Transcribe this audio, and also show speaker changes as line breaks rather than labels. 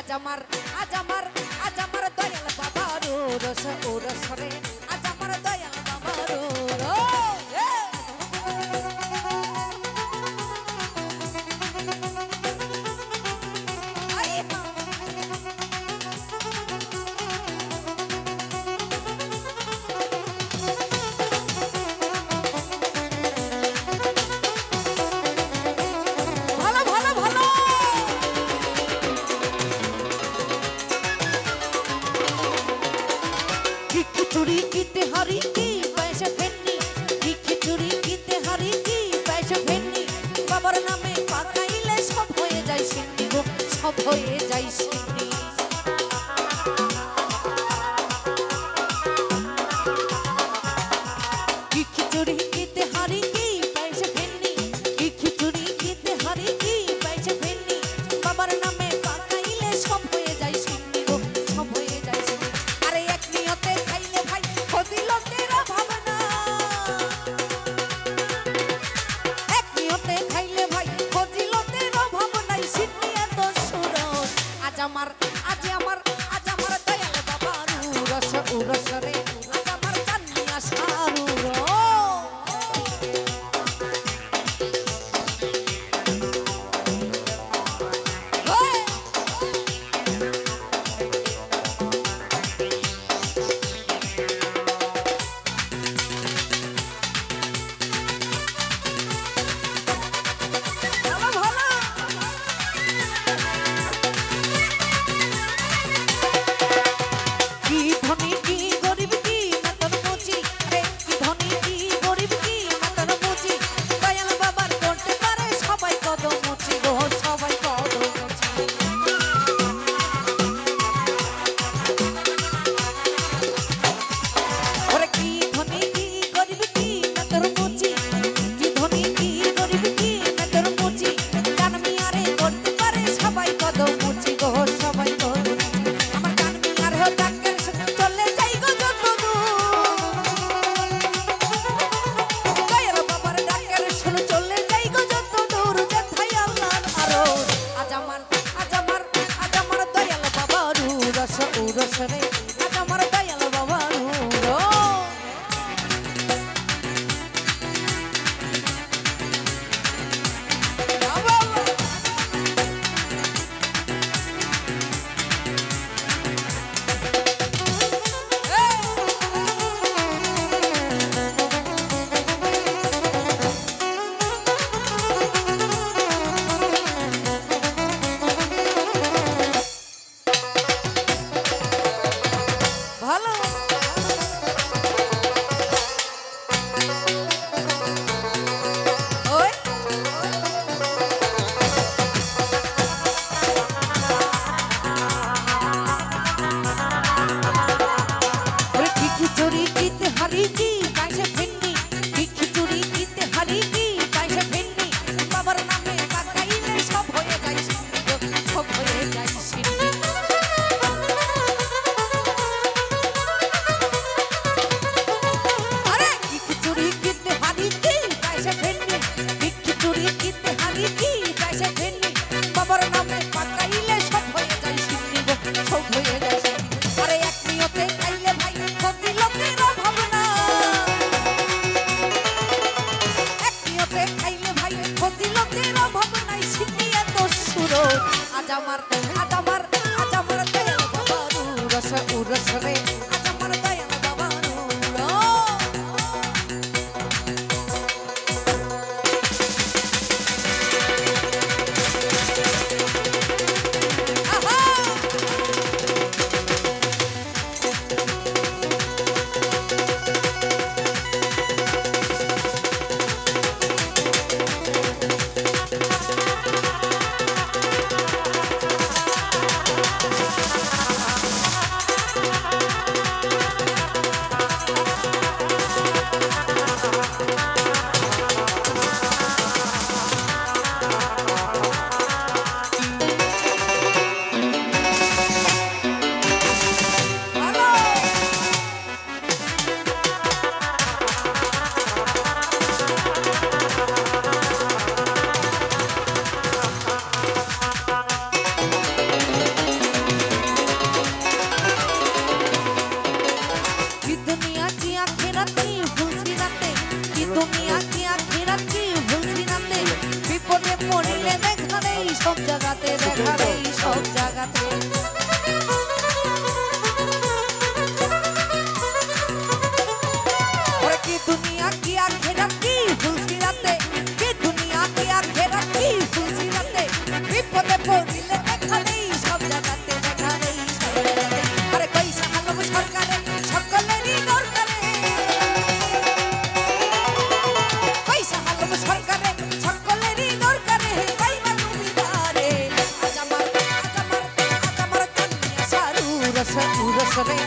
আজ আমার দয়াল বাবার উরস উরস রে আজ আমার দয়াল বাবার खिचड़ी कीते हरी की पैसे फेन्नी खिचड़ी कीते हरी की पैसे फेन्नी बाबर नामे पाकाइले सब होए जाय सिन्नी गो सब होए जाय सिन्नी खिचड़ी कीते हरी की पैसे फेन्नी खिचड़ी कीते हरी की पैसे फेन्नी बाबर नामे पाकाइले सब होए जाय सिन्नी गो सब होए जाय सिन्नी अरे एक नियते आज আমার দয়াল বাবার উরস উরস রে আজ আমার জানিয়া সারু उरस रे आज আমার দয়াল বাবার आज আমার দয়াল বাবার উরস উরস রে আজ আমার দয়াল বাবার রাতে ওরে কি দুনিয়া কি আখেরাত কি ফুলসিরাতে কি দুনিয়া কি আখেরাত কি ফুলসিরাতে বিপদে পড়িলে দেখা নেই সব জায়গাতে দেখা নেই সব জায়গাতে আরে পয়সা আলম সরকারে সকলেরই দরকারে পয়সা আলম সরকারে সকলেরই দরকারে পাইবা তুমি দারে আজ আমার চানিয়া সারু রস রে